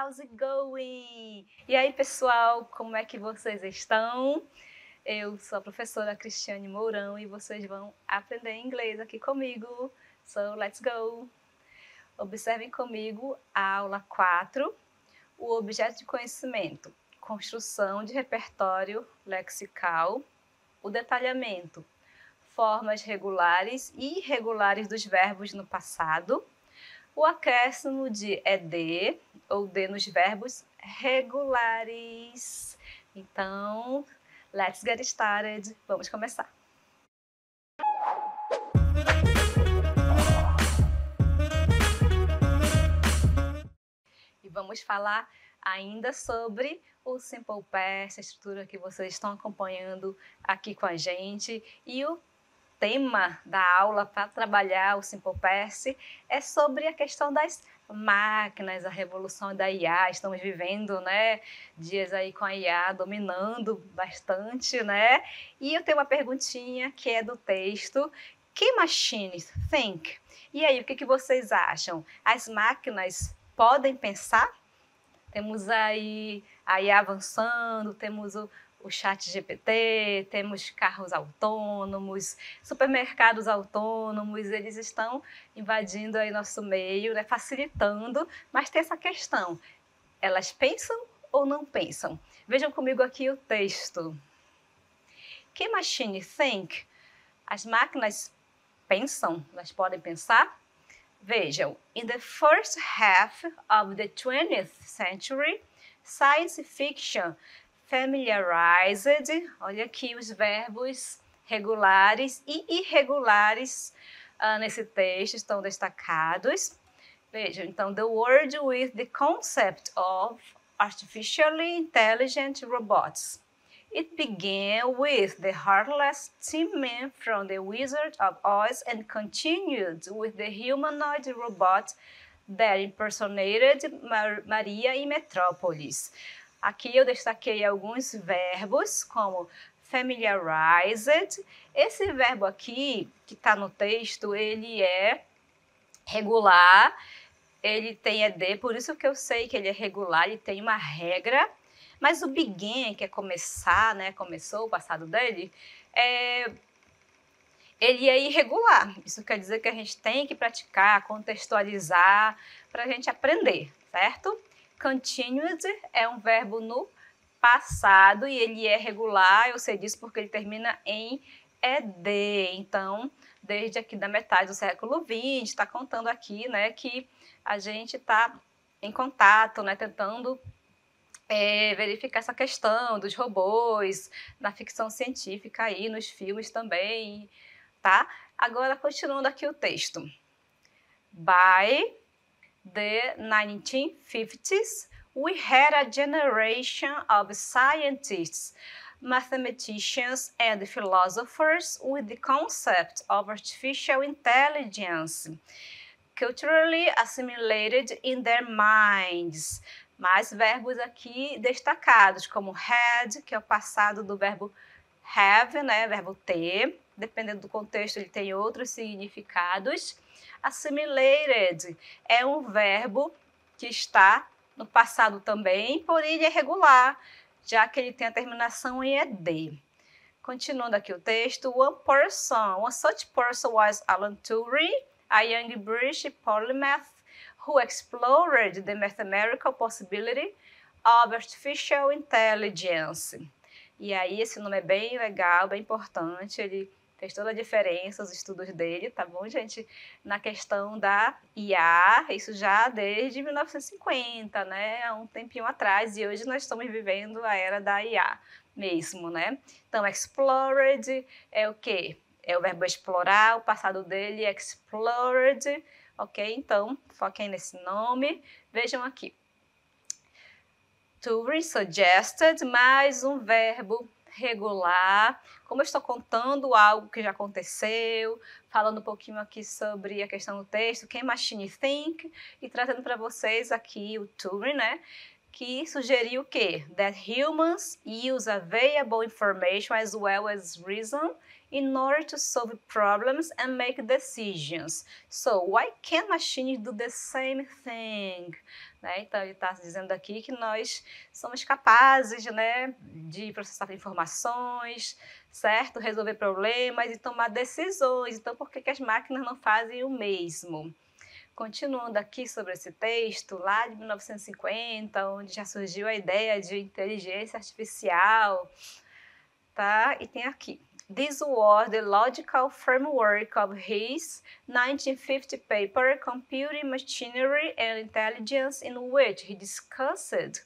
how's it going? E aí, pessoal, como é que vocês estão? Eu sou a professora Cristiane Mourão e vocês vão aprender inglês aqui comigo. So, let's go! Observem comigo a aula 4, o objeto de conhecimento, construção de repertório lexical, o detalhamento, formas regulares e irregulares dos verbos no passado, o acréscimo de ED ou D nos verbos regulares. Então, let's get started. Vamos começar. E vamos falar ainda sobre o Simple Past, a estrutura que vocês estão acompanhando aqui com a gente. E o tema da aula para trabalhar o Simple Past é sobre a questão das máquinas, a revolução da IA. Estamos vivendo, né, dias aí com a IA dominando bastante, né? E eu tenho uma perguntinha que é do texto. Can machines think? E aí, o que vocês acham? As máquinas podem pensar? Temos aí a IA avançando, temos o chat GPT, temos carros autônomos, supermercados autônomos, eles estão invadindo aí nosso meio, né, facilitando, mas tem essa questão, elas pensam ou não pensam? Vejam comigo aqui o texto. Can machines think? As máquinas pensam? Elas podem pensar? Vejam, in the first half of the 20th century, science fiction familiarized, olha aqui os verbos regulares e irregulares nesse texto estão destacados. Vejam, então, the world with the concept of artificially intelligent robots. It began with the heartless tin man from the Wizard of Oz and continued with the humanoid robot that impersonated Maria em Metrópolis. Aqui eu destaquei alguns verbos, como familiarized. Esse verbo aqui, que está no texto, ele é regular, ele tem ED, por isso que eu sei que ele é regular, ele tem uma regra. Mas o began, que é começar, né, começou o passado dele, ele é irregular. Isso quer dizer que a gente tem que praticar, contextualizar, para a gente aprender, certo? Continued é um verbo no passado e ele é regular, eu sei disso porque ele termina em ED. Então, desde aqui da metade do século XX, está contando aqui, né, que a gente está em contato, né, tentando verificar essa questão dos robôs, na ficção científica aí, nos filmes também, tá? Agora, continuando aqui o texto. By the 1950s, we had a generation of scientists, mathematicians and philosophers with the concept of artificial intelligence culturally assimilated in their minds. Mais verbos aqui destacados, como had, que é o passado do verbo have, né, verbo ter. Dependendo do contexto, ele tem outros significados. Assimilated é um verbo que está no passado também, porém ele é regular, já que ele tem a terminação em ed. Continuando aqui o texto, one such person was Alan Turing, a young British polymath who explored the mathematical possibility of artificial intelligence. E aí esse nome é bem legal, bem importante, ele fez toda a diferença, os estudos dele, tá bom, gente? Na questão da IA, isso já desde 1950, né? Há um tempinho atrás, e hoje nós estamos vivendo a era da IA mesmo, né? Então, explored é o quê? É o verbo explorar, o passado dele é explored, ok? Então, foquem nesse nome. Vejam aqui. Turing suggested, mais um verbo regular. Como eu estou contando algo que já aconteceu, falando um pouquinho aqui sobre a questão do texto, can machine think, e trazendo para vocês aqui o Turing, né? Que sugeriu o quê? That humans use available information as well as reason in order to solve problems and make decisions. So, why can't machines do the same thing? Né? Então, ele está dizendo aqui que nós somos capazes, né, de processar informações, certo? Resolver problemas e tomar decisões. Então, por que as máquinas não fazem o mesmo? Continuando aqui sobre esse texto, lá de 1950, onde já surgiu a ideia de inteligência artificial, tá? E tem aqui. This was the logical framework of his 1950 paper, Computing Machinery and Intelligence, in which he discussed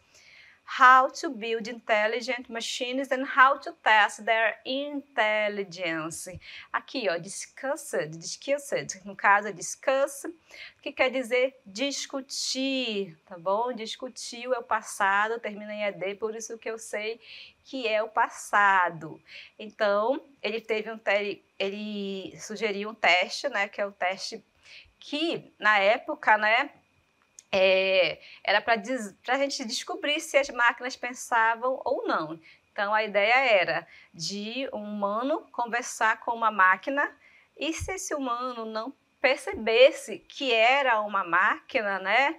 how to build intelligent machines and how to test their intelligence. Aqui, ó, discussed, no caso é discuss, que quer dizer discutir, tá bom? Discutiu é o passado, termina em ED, por isso que eu sei que é o passado. Então, ele sugeriu um teste, né, que é o teste que, na época, né, era para a gente descobrir se as máquinas pensavam ou não. Então, a ideia era de um humano conversar com uma máquina e se esse humano não percebesse que era uma máquina, né,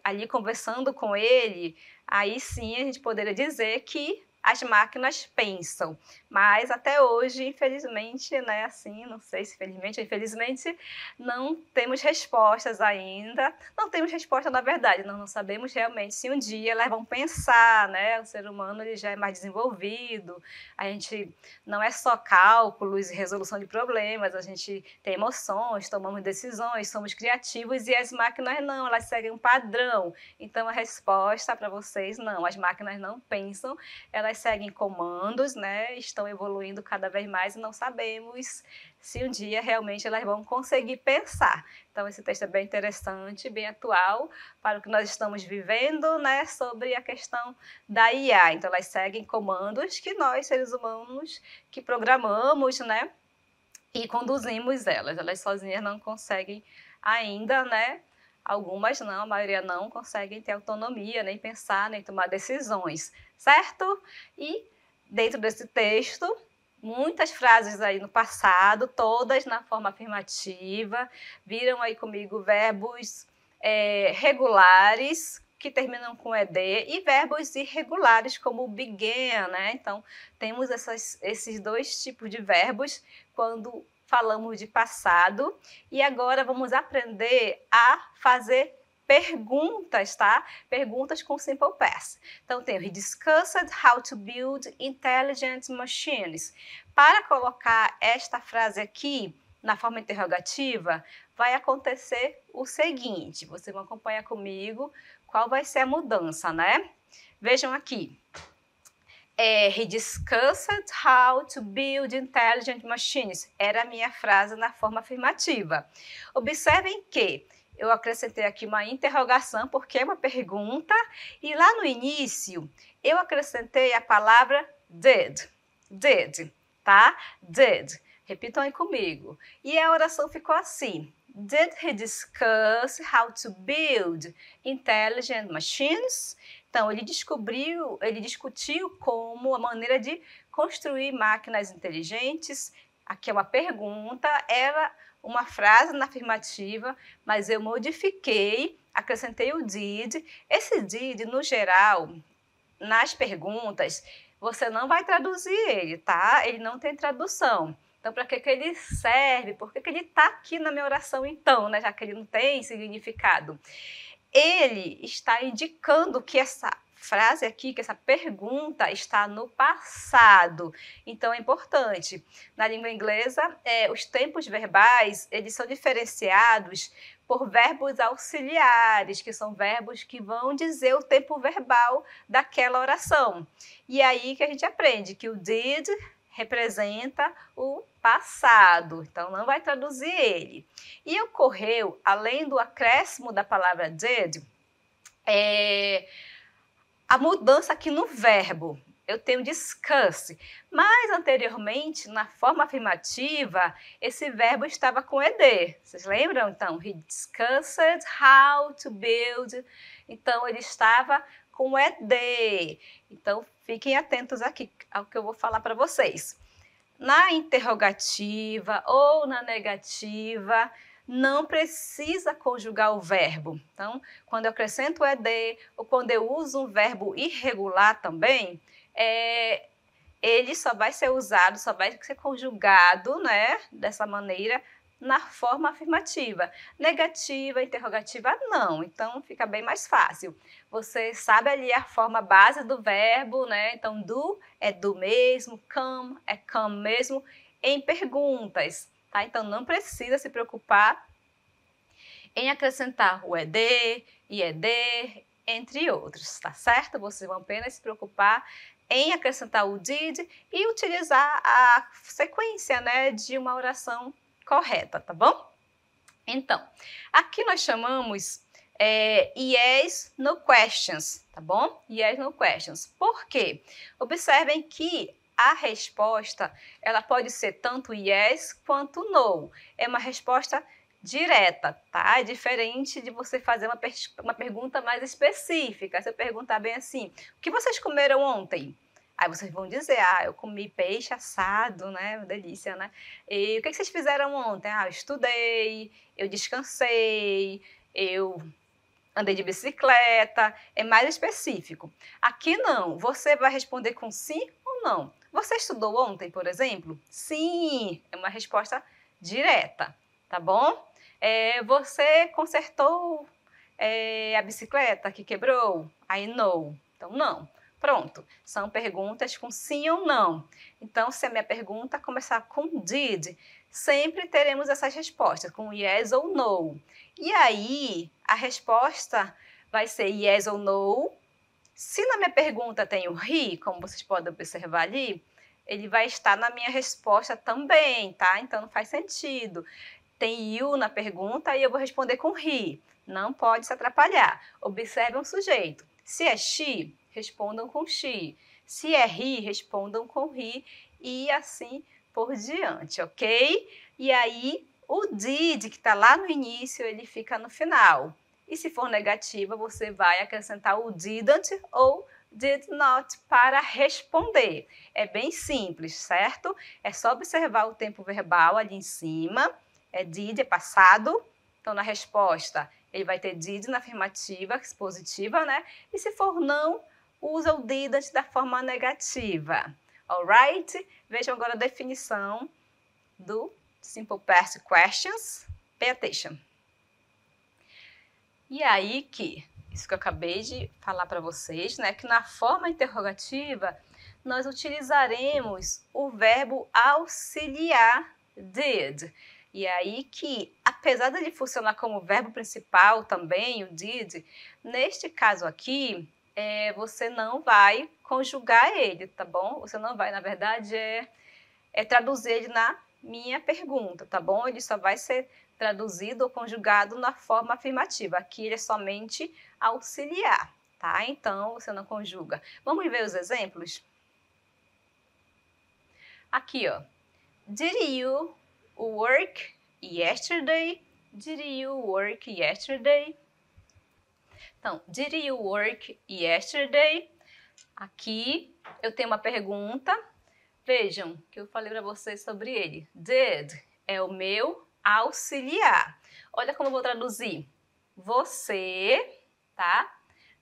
ali conversando com ele, aí sim a gente poderia dizer que as máquinas pensam, mas até hoje, infelizmente, né, assim, não sei se felizmente ou infelizmente, não temos respostas ainda, não temos resposta na verdade, nós não sabemos realmente se um dia elas vão pensar, né, o ser humano ele já é mais desenvolvido, a gente não é só cálculos e resolução de problemas, a gente tem emoções, tomamos decisões, somos criativos e as máquinas não, elas seguem um padrão, então a resposta para vocês, não, as máquinas não pensam, elas seguem comandos, né? Estão evoluindo cada vez mais e não sabemos se um dia realmente elas vão conseguir pensar. Então, esse texto é bem interessante, bem atual para o que nós estamos vivendo, né? Sobre a questão da IA. Então, elas seguem comandos que nós, seres humanos, que programamos, né? E conduzimos elas. Elas sozinhas não conseguem ainda, né? Algumas não, a maioria não conseguem ter autonomia, nem pensar, nem tomar decisões, certo? E dentro desse texto, muitas frases aí no passado, todas na forma afirmativa, viram aí comigo verbos regulares, que terminam com ED, e verbos irregulares, como began, né? Então, temos esses dois tipos de verbos quando falamos de passado, e agora vamos aprender a fazer perguntas, tá? Perguntas com simple past. Então, tem he discussed how to build intelligent machines. Para colocar esta frase aqui na forma interrogativa, vai acontecer o seguinte, vocês vão acompanhar comigo qual vai ser a mudança, né? Vejam aqui. He discussed how to build intelligent machines. Era a minha frase na forma afirmativa. Observem que eu acrescentei aqui uma interrogação, porque é uma pergunta, e lá no início eu acrescentei a palavra did, tá? Did. Repitam aí comigo. E a oração ficou assim. Did he discuss how to build intelligent machines? Então, ele discutiu como a maneira de construir máquinas inteligentes. Aqui é uma pergunta, era uma frase na afirmativa, mas eu modifiquei, acrescentei o did. Esse did, no geral, nas perguntas, você não vai traduzir ele, tá? Ele não tem tradução. Então, para que ele serve? Por que ele está aqui na minha oração, então, né? Já que ele não tem significado? Ele está indicando que essa frase aqui, que essa pergunta está no passado. Então, é importante. Na língua inglesa, os tempos verbais, eles são diferenciados por verbos auxiliares, que são verbos que vão dizer o tempo verbal daquela oração. E aí que a gente aprende que o did representa o passado, então não vai traduzir ele. E ocorreu, além do acréscimo da palavra did, a mudança aqui no verbo. Eu tenho discuss, mas anteriormente, na forma afirmativa, esse verbo estava com ED. Vocês lembram? Então, he discussed how to build. Então, ele estava com ED. Então, fiquem atentos aqui ao que eu vou falar para vocês. na interrogativa ou na negativa, não precisa conjugar o verbo. Então, quando eu acrescento o ED ou quando eu uso um verbo irregular também, ele só vai ser usado, só vai ser conjugado, né, dessa maneira, na forma afirmativa. Negativa, interrogativa, não. Então, fica bem mais fácil. Você sabe ali a forma base do verbo, né? Então, do é do mesmo, come é come mesmo, em perguntas, tá? Então, não precisa se preocupar em acrescentar o ED, IED, entre outros, tá certo? Vocês vão apenas se preocupar em acrescentar o did e utilizar a sequência, né, de uma oração correta, tá bom? Então, aqui nós chamamos yes, no questions, tá bom? Yes, no questions. Por quê? Observem que a resposta, ela pode ser tanto yes quanto no. É uma resposta direta, tá? É diferente de você fazer uma pergunta mais específica. Se eu perguntar bem assim, o que vocês comeram ontem? Aí vocês vão dizer, eu comi peixe assado, né? Uma delícia, né? E o que vocês fizeram ontem? Eu estudei, eu descansei, eu andei de bicicleta, é mais específico. Aqui não, você vai responder com sim ou não. Você estudou ontem, por exemplo? Sim, é uma resposta direta, tá bom? Você consertou a bicicleta que quebrou? Aí não, então não. Pronto, são perguntas com sim ou não. Então, se a minha pergunta começar com did, sempre teremos essas respostas, com yes ou no. E aí, a resposta vai ser yes ou no. Se na minha pergunta tem o he, como vocês podem observar ali, ele vai estar na minha resposta também, tá? Então, não faz sentido. Tem you na pergunta e eu vou responder com he. Não pode se atrapalhar. Observem o sujeito. Se é she, respondam com she. Se é he, respondam com he e assim por diante, ok? E aí, o did, que está lá no início, ele fica no final. E se for negativa, você vai acrescentar o didn't ou did not para responder. É bem simples, certo? É só observar o tempo verbal ali em cima. Did, é passado. Então, na resposta, ele vai ter did na afirmativa, positiva, né? E se for não, usa o didn't da forma negativa. Alright? Vejam agora a definição do Simple Past Questions. Pay attention. E aí isso que eu acabei de falar para vocês, né? Que na forma interrogativa, nós utilizaremos o verbo auxiliar did. E aí que, apesar dele funcionar como verbo principal também, o did, neste caso aqui, você não vai conjugar ele, tá bom? Você não vai, na verdade, traduzir ele na minha pergunta, tá bom? Ele só vai ser traduzido ou conjugado na forma afirmativa. Aqui ele é somente auxiliar, tá? Então, você não conjuga. Vamos ver os exemplos? Aqui, ó. Did you work yesterday? Did you work yesterday? Então, did you work yesterday? Aqui eu tenho uma pergunta. Vejam que eu falei para vocês sobre ele. Did é o meu auxiliar. Olha como eu vou traduzir. Você, tá?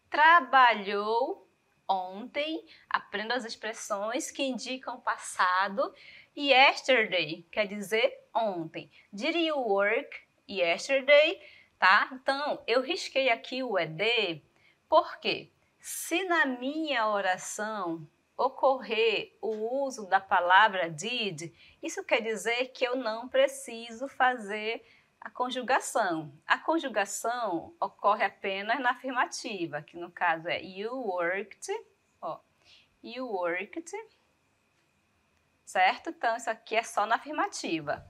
Trabalhou ontem. Aprenda as expressões que indicam passado. Yesterday quer dizer ontem. Did you work yesterday? Tá? Então, eu risquei aqui o ED. Por quê? Se na minha oração ocorrer o uso da palavra did, isso quer dizer que eu não preciso fazer a conjugação. A conjugação ocorre apenas na afirmativa, que no caso é you worked, ó, you worked, certo? Então, isso aqui é só na afirmativa.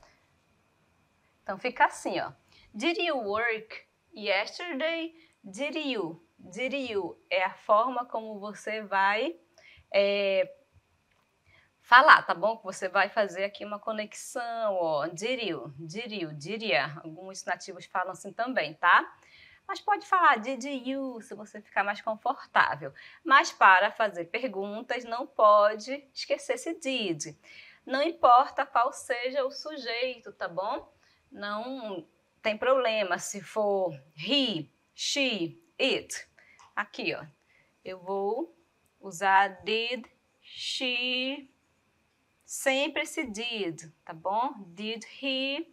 Então, fica assim, ó. Did you work yesterday? Did you? Did you é a forma como você vai falar, tá bom? Que você vai fazer aqui uma conexão, ó. Did you? Diria. Alguns nativos falam assim também, tá? Mas pode falar did you, se você ficar mais confortável. Mas para fazer perguntas, não pode esquecer esse did. não importa qual seja o sujeito, tá bom? Não tem problema se for he, she, it. Aqui, ó, eu vou usar did, she, sempre esse did, tá bom? Did he.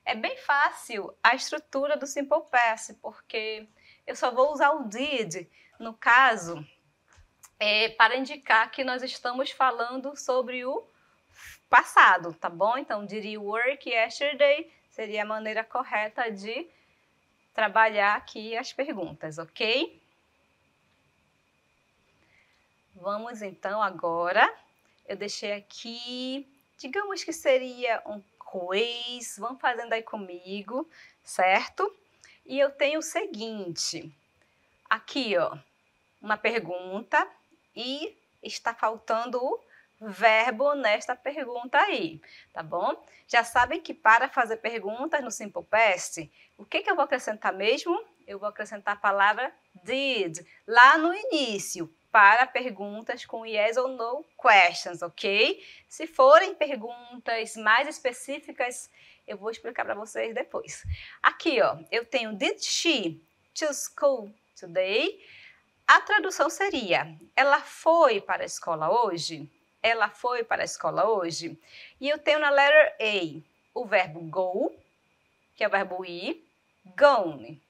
É bem fácil a estrutura do Simple Past, porque eu só vou usar o did, no caso, para indicar que nós estamos falando sobre o passado, tá bom? Então, did you work yesterday seria a maneira correta de trabalhar aqui as perguntas, ok? Vamos então agora, eu deixei aqui, digamos que seria um quiz, vamos fazendo aí comigo, certo? E eu tenho o seguinte, aqui ó, uma pergunta e está faltando o verbo nesta pergunta aí, tá bom? Já sabem que para fazer perguntas no Simple Past, o que eu vou acrescentar mesmo? Eu vou acrescentar a palavra did, lá no início, para perguntas com yes or no questions, ok? Se forem perguntas mais específicas, eu vou explicar para vocês depois. Aqui, ó, eu tenho did she to school today? A tradução seria, ela foi para a escola hoje? Ela foi para a escola hoje? E eu tenho na letter A o verbo go, que é o verbo ir, gone,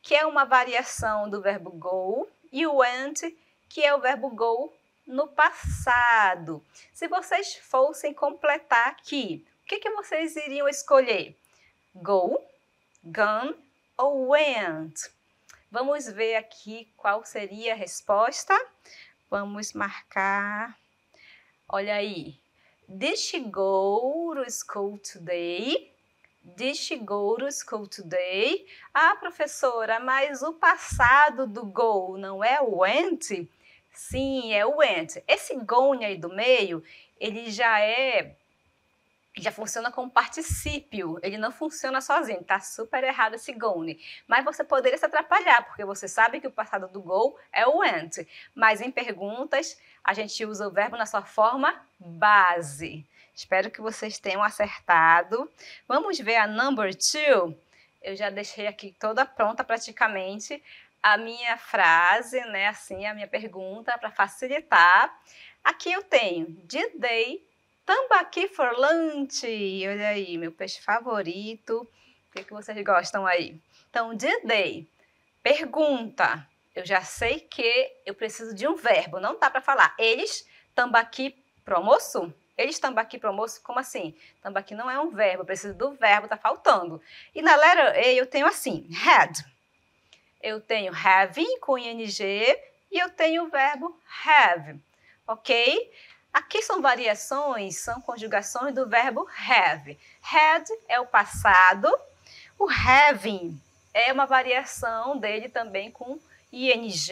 que é uma variação do verbo go, e o went, que é o verbo go no passado. Se vocês fossem completar aqui, o que vocês iriam escolher? Go, gone ou went? Vamos ver aqui qual seria a resposta. Vamos marcar. Olha aí. Did she go to school today? Did she go to school today? Ah, professora, mas o passado do go não é o went? Sim, é o went. Esse gone aí do meio, ele já funciona como particípio, ele não funciona sozinho, tá super errado esse gone. Mas você poderia se atrapalhar, porque você sabe que o passado do go é o went. Mas em perguntas, a gente usa o verbo na sua forma base. Espero que vocês tenham acertado. Vamos ver a number 2. Eu já deixei aqui toda pronta praticamente a minha frase, né? Assim, a minha pergunta para facilitar. Aqui eu tenho, did they tambaqui for lunch? Olha aí, meu peixe favorito. O que vocês gostam aí? Então, did they? Pergunta. Eu já sei que eu preciso de um verbo, não dá para falar. Eles tambaqui pro almoço? Eles tambaqui pro almoço? Como assim? Tambaqui não é um verbo, eu preciso do verbo, tá faltando. E na letra A eu tenho assim, had. Eu tenho having com ing e eu tenho o verbo have, ok? Aqui são variações, são conjugações do verbo have. Had é o passado, o having é uma variação dele também com ing,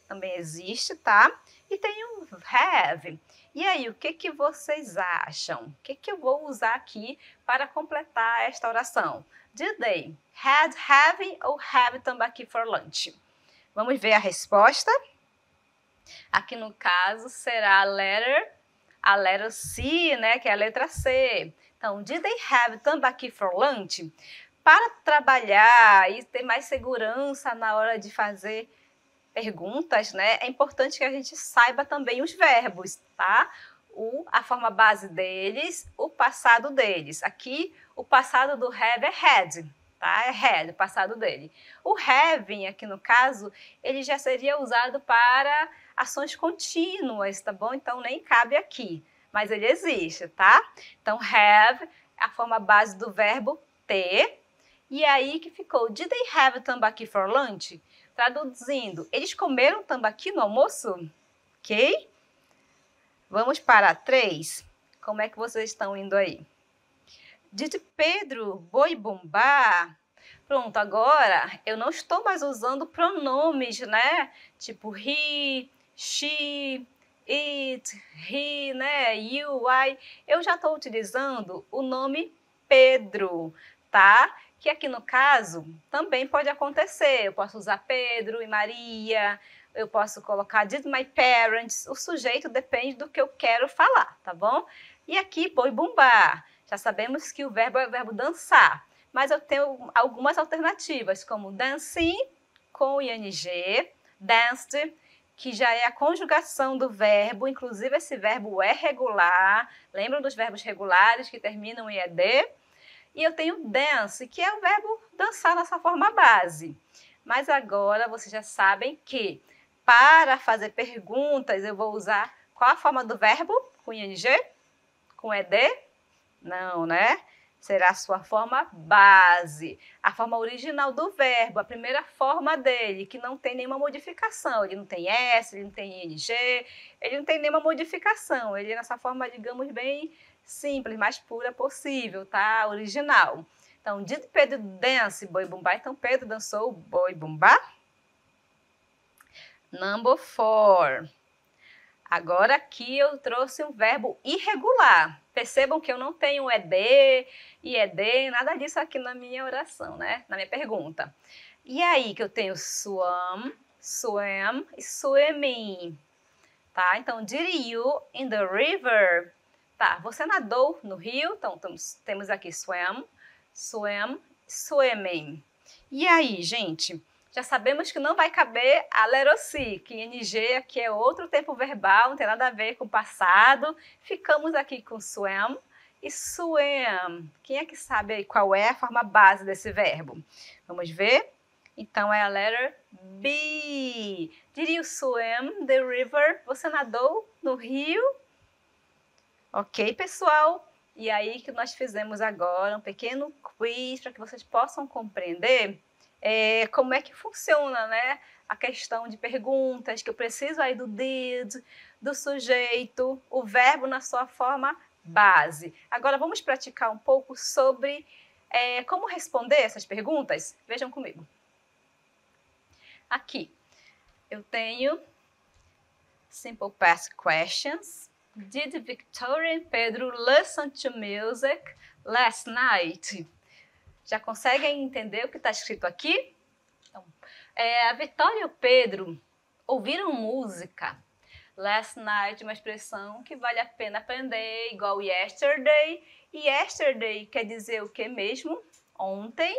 também existe, tá? E tem o have. E aí, o que vocês acham? O que eu vou usar aqui para completar esta oração? Did they had having ou have tambaqui for lunch? Vamos ver a resposta? Aqui no caso será a letra C, né, que é a letra C. Então, did they have tambaqui for lunch? Para trabalhar e ter mais segurança na hora de fazer perguntas, né, é importante que a gente saiba também os verbos, tá? A forma base deles, o passado deles. Aqui, o passado do have é had, tá? É had, o passado dele. O having, aqui no caso, ele já seria usado para ações contínuas, tá bom? Então, nem cabe aqui, mas ele existe, tá? Então, have, a forma base do verbo ter. E aí que ficou, did they have tambaqui for lunch? Traduzindo, eles comeram tambaqui no almoço? Ok? Vamos para 3. Como é que vocês estão indo aí? Did Pedro boi bombar? Pronto, agora eu não estou mais usando pronomes, né? Tipo he, she, it, he, né? You, I. Eu já estou utilizando o nome Pedro, tá? Que aqui no caso também pode acontecer. Eu posso usar Pedro e Maria, eu posso colocar did my parents, o sujeito depende do que eu quero falar, tá bom? E aqui, boi bumbá. Já sabemos que o verbo é o verbo dançar, mas eu tenho algumas alternativas, como dancing com ing, danced, que já é a conjugação do verbo, inclusive esse verbo é regular. Lembram dos verbos regulares que terminam em ed? E eu tenho dance, que é o verbo dançar na sua forma base. Mas agora vocês já sabem que para fazer perguntas eu vou usar qual a forma do verbo? Com ing? Com ed? Não, né? Será a sua forma base, a forma original do verbo, a primeira forma dele, que não tem nenhuma modificação. Ele não tem S, ele não tem ing, ele não tem nenhuma modificação. Ele é nessa forma, digamos, bem simples, mais pura possível, tá? Original. Então, did Pedro dance boi bumbá? Então, Pedro dançou boi bumbá. Number 4. Agora aqui eu trouxe um verbo irregular. Percebam que eu não tenho ed, ied, nada disso aqui na minha oração, né? Na minha pergunta. E aí que eu tenho swam, swam e swimming. Tá? Então, did you in the river? Tá, você nadou no rio? Então, temos aqui swam, swam, swimming. E aí, gente? Já sabemos que não vai caber a letter C, que ing aqui é outro tempo verbal, não tem nada a ver com o passado. Ficamos aqui com swam e swim. Quem é que sabe aí qual é a forma base desse verbo? Vamos ver? Então, é a letter B. Did you swim the river? Você nadou no rio? Ok, pessoal? E aí que nós fizemos agora um pequeno quiz para que vocês possam compreender como é que funciona, né? A questão de perguntas, que eu preciso aí do did, do sujeito, o verbo na sua forma base. Agora vamos praticar um pouco sobre como responder essas perguntas? Vejam comigo. Aqui eu tenho simple past questions. Did Victoria and Pedro listen to music last night? Já conseguem entender o que está escrito aqui? Então, a Vitória e o Pedro ouviram música last night, uma expressão que vale a pena aprender, igual yesterday. E yesterday quer dizer o que mesmo? Ontem.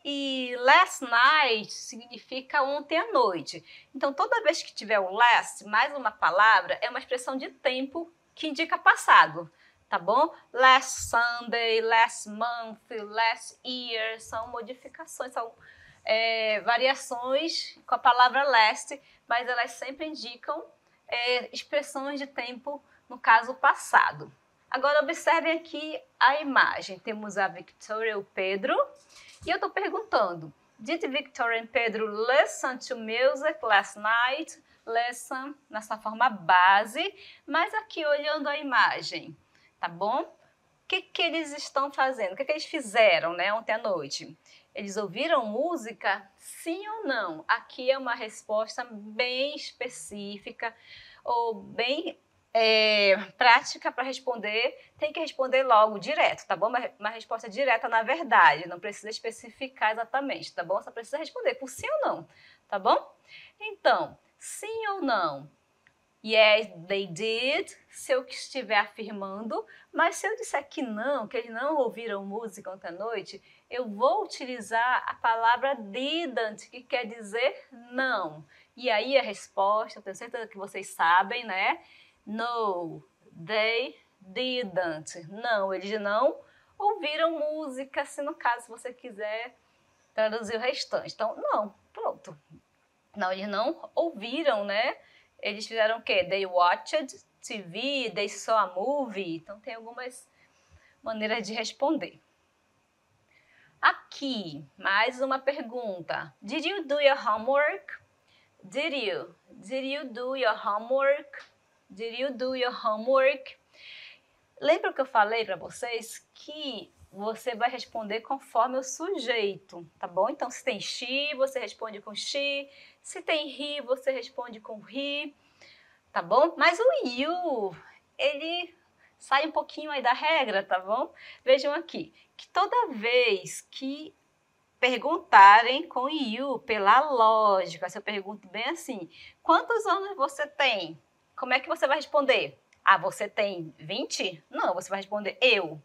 E last night significa ontem à noite. Então, toda vez que tiver o last, mais uma palavra, é uma expressão de tempo que indica passado. Tá bom? Last Sunday, last month, last year, são modificações, são variações com a palavra last, mas elas sempre indicam expressões de tempo, no caso passado. Agora observem aqui a imagem, temos a Victoria e o Pedro, e eu estou perguntando, did Victoria and Pedro listen to music last night? Listen, nessa forma base, mas aqui olhando a imagem, tá bom? O que eles estão fazendo? O que eles fizeram, né, ontem à noite? Eles ouviram música? Sim ou não? Aqui é uma resposta bem específica ou bem prática para responder. Tem que responder logo, direto, tá bom? Uma resposta direta na verdade, não precisa especificar exatamente, tá bom? Só precisa responder por sim ou não, tá bom? Então, sim ou não? Yes, they did, se eu estiver afirmando, mas se eu disser que não, que eles não ouviram música ontem à noite, eu vou utilizar a palavra didn't, que quer dizer não. E aí a resposta, eu tenho certeza que vocês sabem, né? No, they didn't. Não, eles não ouviram música, se no caso você quiser traduzir o restante. Então, não, pronto. Não, eles não ouviram, né? Eles fizeram o quê? They watched TV, they saw a movie. Então, tem algumas maneiras de responder. Aqui, mais uma pergunta. Did you do your homework? Did you do your homework? Did you do your homework? Lembra que eu falei para vocês que você vai responder conforme o sujeito, tá bom? Então, se tem she, você responde com she. Se tem he, você responde com he, tá bom? Mas o you, ele sai um pouquinho aí da regra, tá bom? Vejam aqui, que toda vez que perguntarem com you, pela lógica, se eu pergunto bem assim, quantos anos você tem? Como é que você vai responder? Ah, você tem 20? Não, você vai responder eu,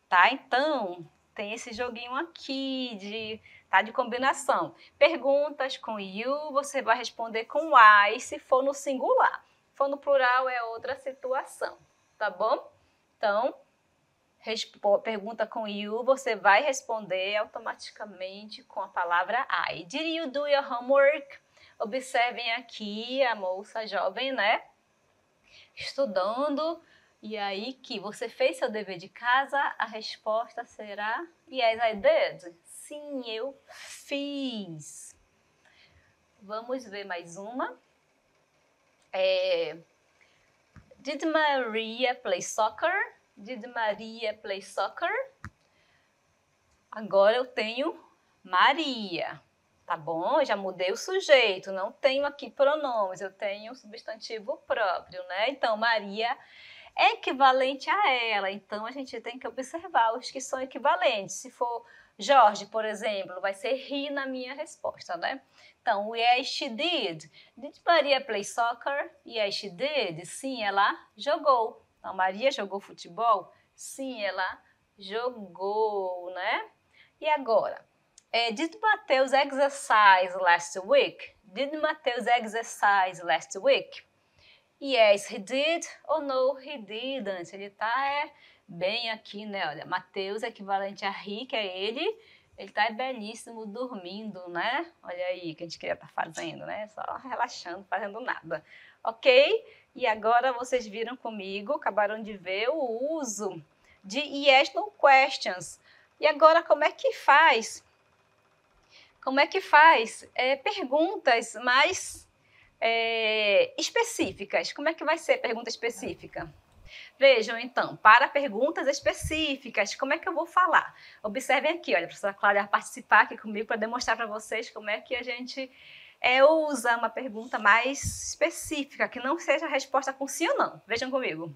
tá? Então, tem esse joguinho aqui de combinação. Perguntas com you, você vai responder com I se for no singular. Se for no plural, é outra situação, tá bom? Então, pergunta com you, você vai responder automaticamente com a palavra I. Did you do your homework? Observem aqui a moça jovem, né? Estudando. E aí que você fez seu dever de casa, a resposta será Yes, I did. Sim, eu fiz. Vamos ver mais uma. Did Maria play soccer? Did Maria play soccer? Agora eu tenho Maria, tá bom? Eu já mudei o sujeito, não tenho aqui pronomes, eu tenho o substantivo próprio, né? Então, Maria é equivalente a ela, então a gente tem que observar os que são equivalentes. Se for Jorge, por exemplo, vai ser he na minha resposta, né? Então, yes, she did. Did Maria play soccer? Yes, she did. Sim, ela jogou. Então, Maria jogou futebol? Sim, ela jogou, né? E agora? Did Mateus exercise last week? Did Mateus exercise last week? Yes, he did or no, he didn't. Ele tá bem aqui, né? Olha, Mateus é equivalente a he, que é ele. Ele tá belíssimo dormindo, né? Olha aí o que a gente queria estar fazendo, né? Só relaxando, fazendo nada. Ok? E agora vocês viram comigo, acabaram de ver o uso de yes, no questions. E agora como é que faz? Como é que faz? Perguntas mais específicas. Como é que vai ser pergunta específica? Vejam, então, para perguntas específicas, como é que eu vou falar? Observem aqui, olha, a professora Cláudia vai participar aqui comigo para demonstrar para vocês como é que a gente usa uma pergunta mais específica, que não seja a resposta com sim ou não. Vejam comigo.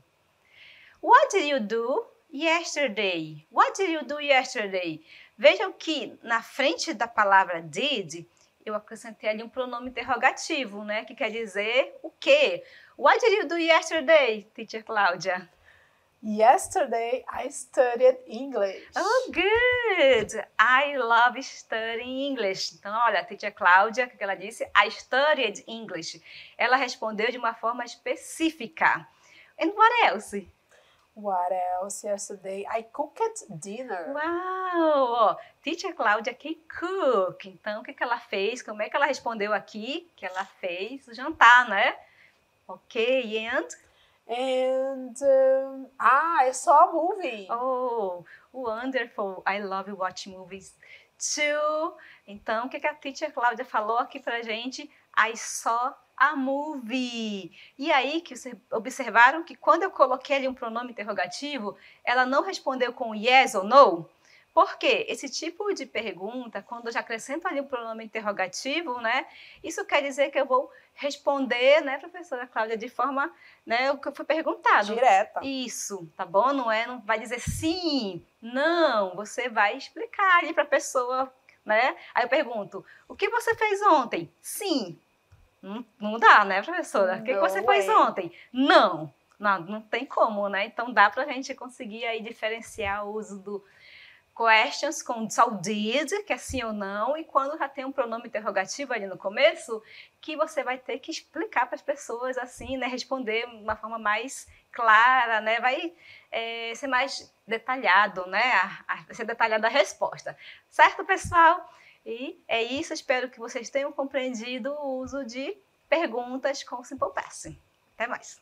What did you do yesterday? What did you do yesterday? Vejam que na frente da palavra did, eu acrescentei ali um pronome interrogativo, né? Que quer dizer o quê? What did you do yesterday, Teacher Cláudia? Yesterday, I studied English. Oh, good! I love studying English. Então, olha, a Teacher Cláudia, o que ela disse? I studied English. Ela respondeu de uma forma específica. And what else? What else? Yesterday, I cooked dinner. Uau! Teacher Cláudia que cook. Então, o que ela fez? Como é que ela respondeu aqui? Que ela fez o jantar, né? Ok, and? I saw a movie. Oh, wonderful. I love watching movies too. Então, o que a Teacher Cláudia falou aqui pra gente? I saw a movie. E aí, que vocês observaram que quando eu coloquei ali um pronome interrogativo, ela não respondeu com yes ou no? Por quê? Esse tipo de pergunta, quando eu já acrescento ali um pronome interrogativo, né? Isso quer dizer que eu vou responder, né, professora Cláudia, de forma, né, o que foi perguntado. Direta. Isso, tá bom? Não vai dizer sim, não. Você vai explicar ali para a pessoa, né? Aí eu pergunto, o que você fez ontem? Sim. Não dá, né, professora? O que você fez ontem? Não. Não tem como, né? Então dá para a gente conseguir aí diferenciar o uso do questions com só o did, que é sim ou não, e quando já tem um pronome interrogativo ali no começo, que você vai ter que explicar para as pessoas assim, né, responder de uma forma mais clara, né, vai ser mais detalhado, né, vai ser detalhada a resposta. Certo, pessoal? E é isso, espero que vocês tenham compreendido o uso de perguntas com Simple Past. Até mais!